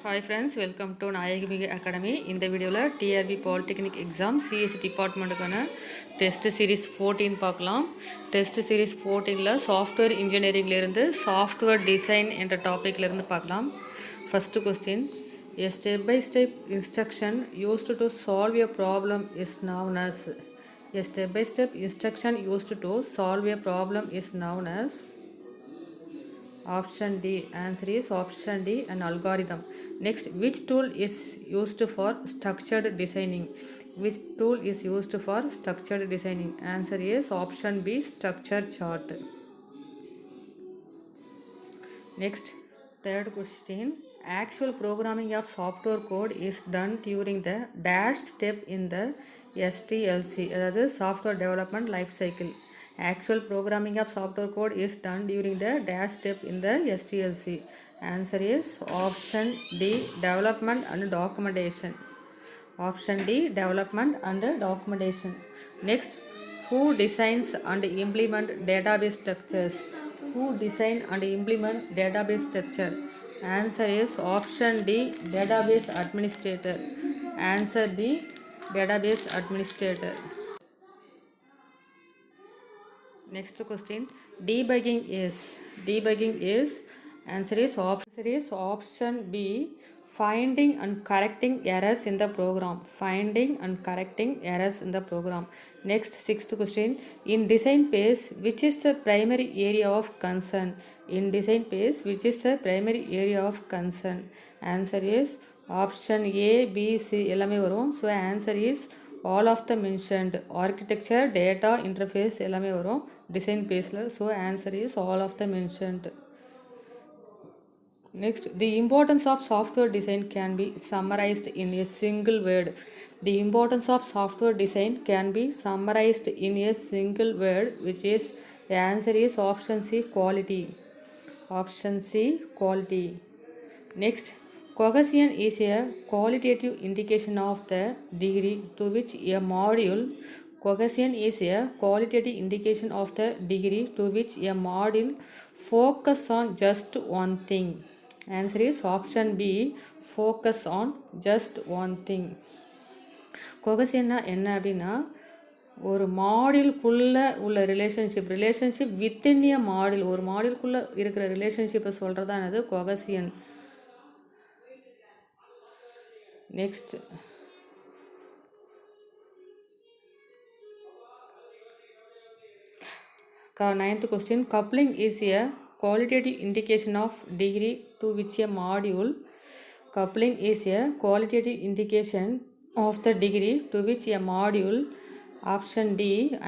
Hi friends, welcome to Nayagami Academy. இந்த வீடியோவில் TRB polytechnic exam CSC டிபார்ட்மெண்ட்டுக்கான test series 14 பார்க்கலாம். டெஸ்ட் சீரிஸ் 14ல் சாஃப்ட்வேர் இன்ஜினியரிங்லேருந்து சாஃப்ட்வேர் டிசைன் என்ற டாப்பிக்லேருந்து பார்க்கலாம். First question, a step-by-step instruction used to solve a problem is known as. A step-by-step instruction used to solve a problem is known as. Option D. Answer is option D, an algorithm. Next, which tool is used for structured designing? Which tool is used for structured designing? Answer is option B, structure chart. Next, third question. Actual programming of software code is done during the dash step in the SDLC, that is software development life cycle. Actual programming of software code is done during the dash step in the SDLC. Answer is option D, development and documentation. Option D, development and documentation. Next, who designs and implement database structures? Who design and implement database structure? Answer is option D, database administrator. Answer D, database administrator. Next question, debugging is answer is option B, finding and correcting errors in the program. Next, sixth question, in design phase which is the primary area of concern? Answer is option A, B, C எல்லாமே வரும். So answer is all of the mentioned. Architecture, data, interface எல்லாமே வரும் design phase-ல. So answer is all of the mentioned. Next, the importance of software design can be summarized in a single word. The importance of software design can be summarized in a single word, which is the answer is option C, quality. Next, cohesion is a qualitative indication of the degree to which a module focus on just one thing. Answer is option B, focus on just one thing. கொகசியன்னா என்ன அப்படின்னா, ஒரு மாடியூல்குள்ளே உள்ள relationship within a module, ஒரு மாடியூல்குள்ளே இருக்கிற ரிலேஷன்ஷிப்பை சொல்கிறது தான் என்னது, cohesion. Next, ninth question, coupling is a qualitative indication of degree to which a module of the degree to which a module, option D,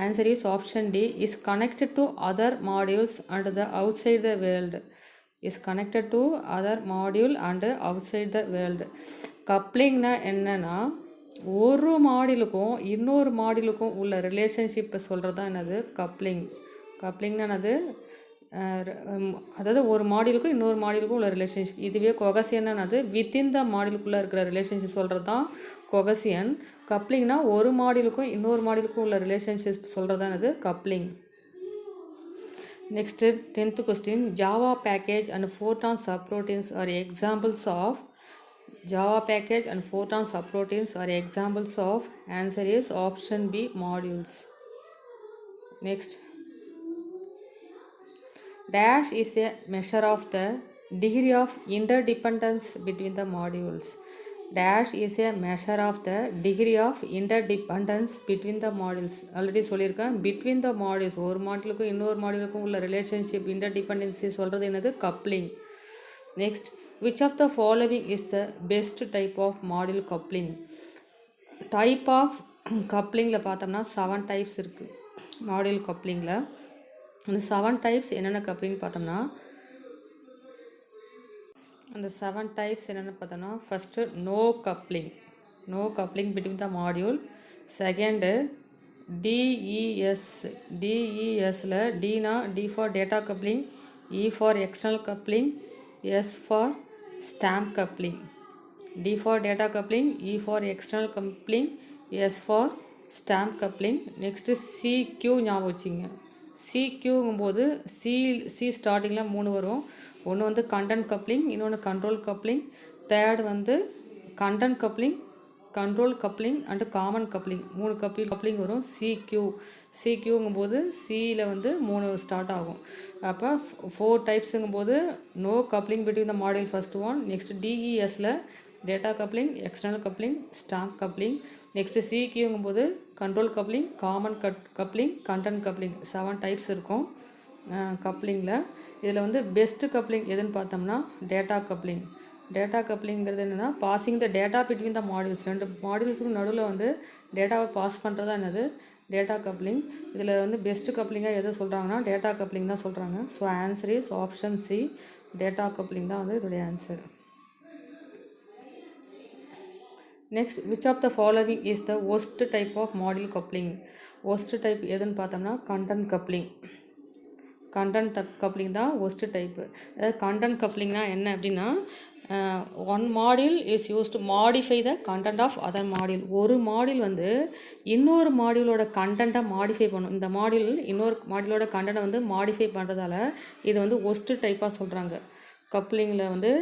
answer is option D, is connected to other modules and the outside the world. கப்ளிங்னா என்னன்னா, ஒரு மாடியூலுக்கும் இன்னொரு மாடியூலுக்கும் உள்ள ரிலேஷன்ஷிப்பை சொல்கிறது தான் என்னது, கப்ளிங்னா என்னது, அதாவது ஒரு மாடியூலுக்கும் இன்னொரு மாடியூலுக்கும் உள்ள ரிலேஷன்ஷிப். இதுவே கொகசியன்னா என்னது, வித்தின் த மாடியூலுக்குள்ளே இருக்கிற ரிலேஷன்ஷிப் சொல்கிறது தான் கொகசியன். கப்ளிங்னா ஒரு மாடியூலுக்கும் இன்னொரு மாடியூலுக்கும் உள்ள ரிலேஷன்ஷிப் சொல்கிறது தான் என்னது, coupling. Next, 10th question, Java package and Fortran subroutines are examples of. Answer is option B, modules. Next, dash is a measure of the degree of interdependence between the modules. Already சொல்லியிருக்கேன், between the modules, ஒரு மாடியூலுக்கும் இன்னொரு மாடியூலுக்கும் உள்ள relationship இன்டர்டிபெண்டன்சி சொல்கிறது என்னது, coupling. Next, which of the following is the best type of module coupling? Type of கப்ளிங்கில் பார்த்தோம்னா 7 types இருக்குது மாடியூல் கப்ளிங்கில். அந்த 7 டைப்ஸ் என்னென்ன கப்ளிங் பார்த்தோம்னா, first no coupling between the module. Second டிஇஎஸ்ல டினா D for data coupling, E for external coupling, S for stamp coupling. D for data coupling, E for external coupling, S for stamp coupling. Next CQ ஞாபகம் வச்சுங்க. சிக்யூங்கும்போது C ஸ்டார்டிங்கில் 3 வரும். ஒன்று வந்து content coupling, இன்னொன்று கண்ட்ரோல் கப்ளிங், தேர்ட் வந்து content coupling, control coupling and common coupling. 3 coupling வரும். சிக்யூங்கும்போது சியில் வந்து 3 ஸ்டார்ட் ஆகும். அப்போ 4 டைப்ஸுங்கும்போது no coupling between the module first one. Next டிஇஎஸில் data coupling, external coupling, stamp coupling. Next சிக்யூங்கும்போது control coupling, common coupling, content coupling. 7 types இருக்கும் கப்ளிங்கில். இதில் வந்து பெஸ்ட்டு கப்ளிங் எதுன்னு பார்த்தோம்னா டேட்டா கப்ளிங். டேட்டா கப்ளிங்கிறது என்னென்னா passing the data between the modules. 2 மாடியூல்ஸுக்கு நடுவில் வந்து டேட்டாவை பாஸ் பண்ணுறதா என்னது டேட்டா கப்ளிங். இதில் வந்து பெஸ்ட்டு கப்ளிங்காக எதை சொல்கிறாங்கன்னா டேட்டா கப்ளிங் தான் சொல்கிறாங்க. So answer is option C, data coupling தான் வந்து இதோடைய answer. Next, which of the following is the worst type of module coupling. Worst type எதுன்னு பார்த்தோம்னா கண்டென்ட் கப்ளிங். கண்டென்ட் கப்ளிங் தான் ஒஸ்ட் டைப்பு. அதாவது கண்டென்ட் கப்ளிங்னா என்ன அப்படின்னா one module is use to modify the content of other module. ஒரு module வந்து இன்னொரு மாடியூலோட கண்டென்ட்டை மாடிஃபை பண்ணும். இந்த மாடியூல் இன்னொரு மாடியூலோட கண்டென்ட்டை வந்து மாடிஃபை பண்ணுறதால இது வந்து ஒஸ்ட் டைப்பாக சொல்கிறாங்க. கப்ளிங்கில் வந்து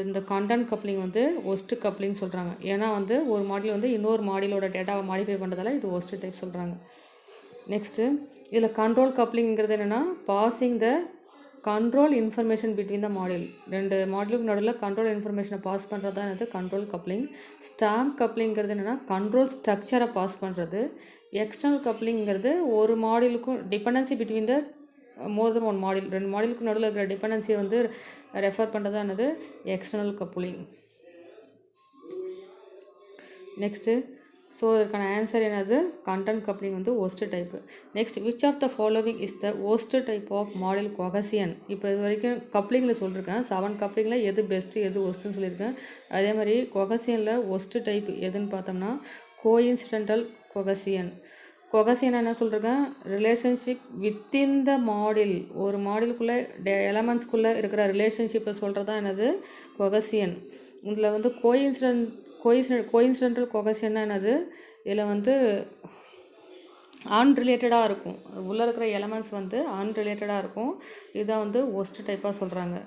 இந்த கண்டென்ட் கப்ளிங் வந்து ஒஸ்ட் கப்ளிங் சொல்கிறாங்க. ஏன்னா வந்து ஒரு மாடியூல் வந்து இன்னொரு மாடியூலோட டேட்டாவை மாடிஃபை பண்ணுறதால இது ஒஸ்ட் டைப் சொல்கிறாங்க. நெக்ஸ்ட்டு இதில் கண்ட்ரோல் கப்ளிங்கிறது என்னென்னா passing the control information between the module. 2 மாடியூலுக்கு நடுவில் கண்ட்ரோல் இன்ஃபர்மேஷனை பாஸ் பண்ணுறது தான் என்னது கண்ட்ரோல் கப்ளிங். ஸ்டாம்ப் கப்ளிங்கிறது என்னென்னா கண்ட்ரோல் ஸ்ட்ரக்சரை பாஸ் பண்ணுறது. எக்ஸ்டர்னல் கப்ளிங்கிறது ஒரு மாடியூலுக்கும் dependency between the more then one module. 2 மாடியூலுக்கு நடுவில் இருக்கிற டிபெண்டன்சியை வந்து ரெஃபர் பண்ணுறது என்னது எக்ஸ்டர்னல் கப்ளிங். நெக்ஸ்ட்டு ஸோ இதுக்கான ஆன்சர் என்னது கண்டென்ட் கப்ளிங் வந்து worst type. Next, which of the following is the worst type of module cohesion. இப்போ இது வரைக்கும் கப்ளிங்கில் சொல்லியிருக்கேன். 7 கப்ளிங்கில் எது பெஸ்ட்டு எது ஒஸ்ட்டுன்னு சொல்லியிருக்கேன். அதே மாதிரி கொஹசியனில் ஒஸ்ட் டைப் எதுன்னு பார்த்தோம்னா கோஇன்சிடென்டல் கொஹசியன். கொஹசியன் என்ன சொல்லியிருக்கேன் ரிலேஷன்ஷிப் வித்தின் த மாடியூல். ஒரு மாடியூலுக்குள்ளே எலமெண்ட்ஸ்குள்ளே இருக்கிற ரிலேஷன்ஷிப்பை சொல்கிறது தான் என்னது கொஹசியன். இதில் வந்து கோயின்சிடென்டல் கொஹசியன்னா என்னது இதில் வந்து அன்ரிலேட்டடாக இருக்கும். உள்ளே இருக்கிற எலமெண்ட்ஸ் வந்து அன்ரிலேட்டடாக இருக்கும். இதை வந்து ஒஸ்ட் டைப்பாக சொல்கிறாங்க.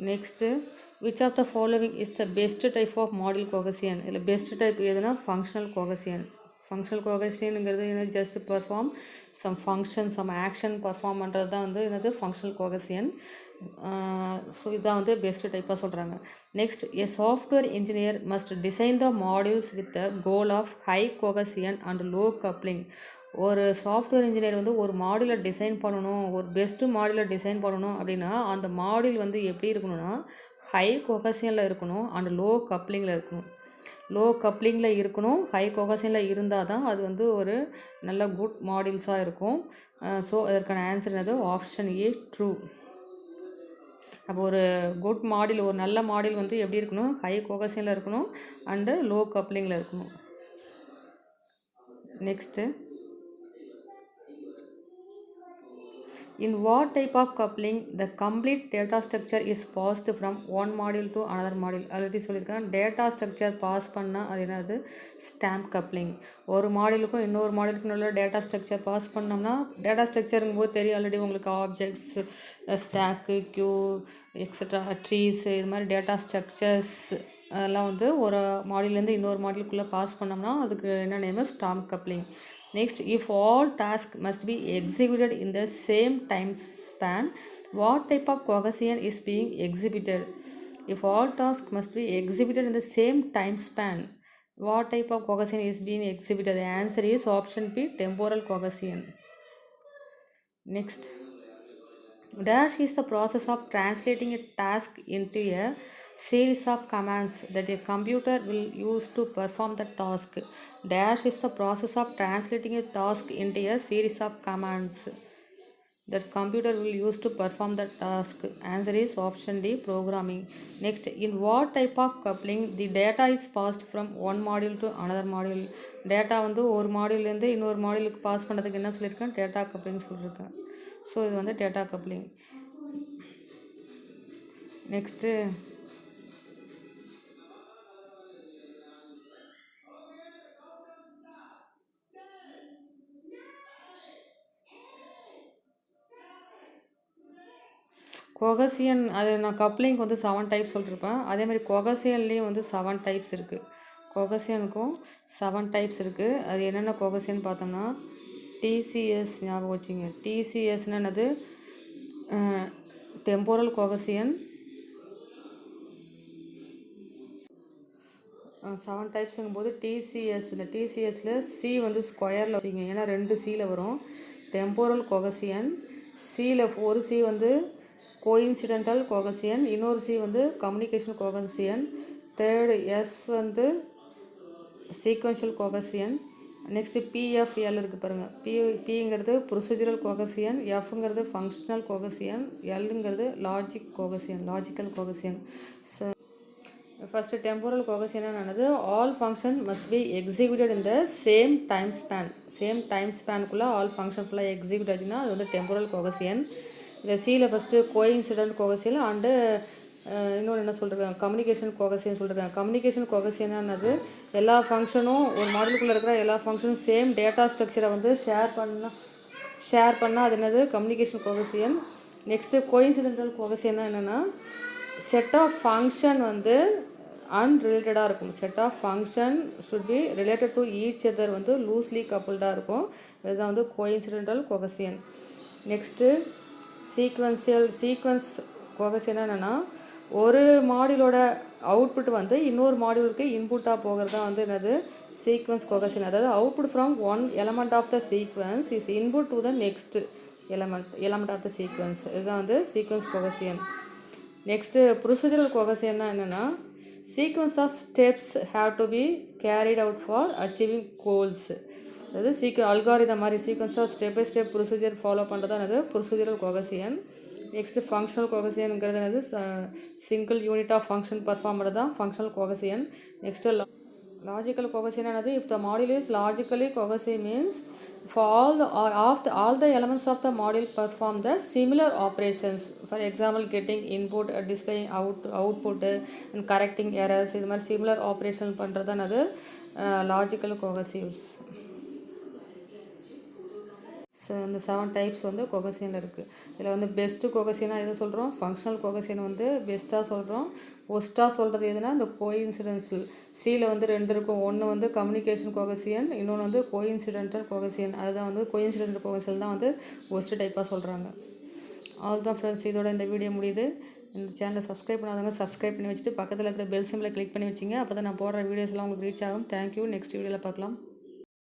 Next, which of the following is the best type of module cohesion. இதில் பெஸ்ட் டைப் எதுனா ஃபங்க்ஷனல் கொஹசியன். ஃபங்க்ஷனல் கோஹசியனுங்கிறது என்னது just perform some function some action perform பண்ணுறது தான் வந்து என்னது ஃபங்க்ஷனல் கோஹசியன். ஸோ இதுதான் வந்து பெஸ்ட் டைப்பாக சொல்கிறாங்க. Next, a software engineer must design the modules with the goal of high cohesion and low coupling. ஒரு சாஃப்ட்வேர் இன்ஜினியர் வந்து ஒரு மாடியூலை டிசைன் பண்ணணும், ஒரு பெஸ்ட்டு மாடியூலை டிசைன் பண்ணணும் அப்படின்னா அந்த மாடியூல் வந்து எப்படி இருக்கணும்னா ஹை கோஹசியனில் இருக்கணும் அண்ட் லோ கப்ளிங்கில் இருக்கணும். லோ கப்ளிங்கில் இருக்கணும், ஹை கொஹசியனில் இருந்தால் தான் அது வந்து ஒரு நல்ல குட் மாடியூல்ஸாக இருக்கும். ஸோ அதற்கான ஆன்சர் என்னது ஆப்ஷன் ஏ ட்ரூ. அப்போ ஒரு குட் மாடியூல் ஒரு நல்ல மாடியூல் வந்து எப்படி இருக்கணும் ஹை கொஹசியனில் இருக்கணும் அண்டு லோ கப்ளிங்கில் இருக்கணும். Next, in what type of coupling the complete data structure is passed from one module to another module. Already சொல்லியிருக்கேன் டேட்டா ஸ்ட்ரக்சர் பாஸ் பண்ணால் அது என்னது ஸ்டாம்ப் கப்ளிங். ஒரு மாடியூலுக்கும் இன்னொரு மாடியூலுக்கும் உள்ள டேட்டா ஸ்ட்ரக்சர் பாஸ் பண்ணோம்னா டேட்டா ஸ்ட்ரக்சருங்கும் போது தெரியும் ஆல்ரெடி உங்களுக்கு objects stack queue extra trees இது மாதிரி டேட்டா ஸ்ட்ரக்சர்ஸ் அதெல்லாம் வந்து ஒரு மாடியூல்லேருந்து இன்னொரு மாடியூலுக்குள்ளே பாஸ் பண்ணோம்னா அதுக்கு என்ன name stamp coupling. Next, if all tasks must be executed in the same time span, what type of cohesion is being exhibited? If all tasks must be executed in the same time span, what type of cohesion is being exhibited? The answer is option B, temporal cohesion. Next, dash is the process of translating a task into a series of commands that a computer will use to perform the task. Dash is the process of translating a task into a series of commands that computer will use to perform the task. Answer is option D, programming. Next, in what type of coupling the data is passed from one module to another module? Data வந்து ஒரு மாடியூல்லேருந்து இன்னொரு மாடியூலுக்கு pass பண்ணுறதுக்கு என்ன சொல்லியிருக்கேன் data coupling சொல்லியிருக்கேன். So இது வந்து data coupling. Next, கொகசியன் அது நான் கப்ளிங் வந்து 7 டைப்ஸ் சொல்லியிருப்பேன். அதேமாதிரி கொகசியன்லேயும் வந்து 7 டைப்ஸ் இருக்குது. கொகசியனுக்கும் 7 டைப்ஸ் இருக்குது. அது என்னென்ன கொகசியன் பார்த்தோம்னா டிசிஎஸ் ஞாபகம் வச்சுங்க. டிசிஎஸ்னு என்னது? டெம்போரல் கொகசியன். 7 டைப்ஸுங்கும் போது டிசிஎஸ், இந்த டிசிஎஸில் சி வந்து ஸ்கொயரில் வச்சுங்க, ஏன்னா 2 சியில் வரும். டெம்போரல் கொகசியன், சியில் ஒரு சி வந்து கோயின்சிடென்டல் கொகசியன், இன்னொரு சி வந்து கம்யூனிகேஷன் கொகசியன், தேர்டு எஸ் வந்து சீக்வென்ஷியல் கொகசியன். நெக்ஸ்ட்டு பிஎஃப்எல் இருக்குது பாருங்கள். பிங்கிறது ப்ரொசீஜரல் கொகசியன், எஃப்ங்கிறது ஃபங்க்ஷனல் கொகசியன், எல்லுங்கிறது logical cohesion. So first temporal cohesion என்னது? All function must be executed in the same time ஸ்பேனுக்குள்ளே ஆல் ஃபங்க்ஷன் ஃபுல்லாக எக்ஸிக்யூட் ஆச்சுன்னா அது வந்து டெம்போரல் கொகசியன். இதில் சியில் ஃபஸ்ட்டு கோயின்சிடென்ட் கொகசியன் அண்டு இன்னொன்று என்ன சொல்லிருக்காங்க? கம்யூனிகேஷன் கொகசியன் சொல்லியிருக்காங்க. கம்யூனிகேஷன் கொகசியன் என்னது? எல்லா ஃபங்க்ஷனும் ஒரு மாடலுக்குள்ளே இருக்கிற எல்லா ஃபங்க்ஷனும் சேம் டேட்டா ஸ்ட்ரக்சரை வந்து ஷேர் பண்ணால் அது என்னது? கம்யூனிகேஷன் கொகசியன். நெக்ஸ்ட்டு கோயின்சிடென்டல் கொகசியன்னா என்னென்னா செட் ஆஃப் ஃபங்க்ஷன் வந்து அன்ரிலேட்டடாக இருக்கும். Set of function should be related to each other வந்து லூஸ்லி கப்புள்டாக இருக்கும். இதுதான் வந்து கோயின்சிடென்டல் கொகசியன். நெக்ஸ்ட்டு சீக்வன்ஸ் கொகசியன் என்னென்னா ஒரு மாடியூலோட அவுட்புட் வந்து இன்னொரு மாடியூலுக்கு இன்புட்டாக போகிறது தான் வந்து என்னது? Sequence cohesion. அதாவது output from one element of the sequence is input to the next element of the sequence. இதுதான் வந்து சீக்வன்ஸ் கொகசியன். நெக்ஸ்ட்டு ப்ரொசீஜரல் கொகசியன்னா என்னென்னா sequence of steps have to be carried out for achieving goals. அதாவது algorithm மாதிரி sequence of step by step procedure follow பண்ணுறது என்னது? Procedural cohesion. Next functional கொகசியனுங்கிறது என்னது? Single unit of function perform பண்ணுறது தான் functional cohesion. Next logical cohesion என்னது? If the module is logically cohesive means for all the elements of the module perform the similar operations. For example, getting input, displaying output and correcting errors. இது மாதிரி similar operation பண்ணுறது தான் அது logical கொகசிவ்ஸ். So இந்த 7 types வந்து கொகசியனில் இருக்குது. இதில் வந்து பெஸ்ட்டு கொகசியனாக எது சொல்கிறோம்? ஃபங்க்ஷனல் கொகசியன் வந்து பெஸ்ட்டாக சொல்கிறோம். ஒஸ்ட்டாக சொல்கிறது எதுனா இந்த கோயின்சிடென்ஷியல். சியில் வந்து 2 இருக்கும். ஒன்று வந்து கம்யூனிகேஷன் கொகசியன், இன்னொன்று வந்து கோயின்சிடென்டல் கொகசியன். அதுதான் வந்து கோயின்சிடென்டல் கொகசியன் தான் வந்து ஒஸ்ட்டு டைப்பாக சொல்கிறாங்க. அவ்வளோதான் ஃப்ரெண்ட்ஸ், இதோட இந்த வீடியோ முடியுது. இந்த சேனலை சப்ஸ்கிரைப் பண்ணாதவங்க சப்ஸ்கிரைப் பண்ணி வச்சுட்டு பக்கத்தில் இருக்கிற பெல் சிம்பிளை கிளிக் பண்ணி வச்சிங்க. அப்போ தான் நான் போடுற வீடியோஸ்லாம் உங்களுக்கு ரீச் ஆகும். தேங்க்யூ. நெக்ஸ்ட் வீடியோவில் பார்க்கலாம்.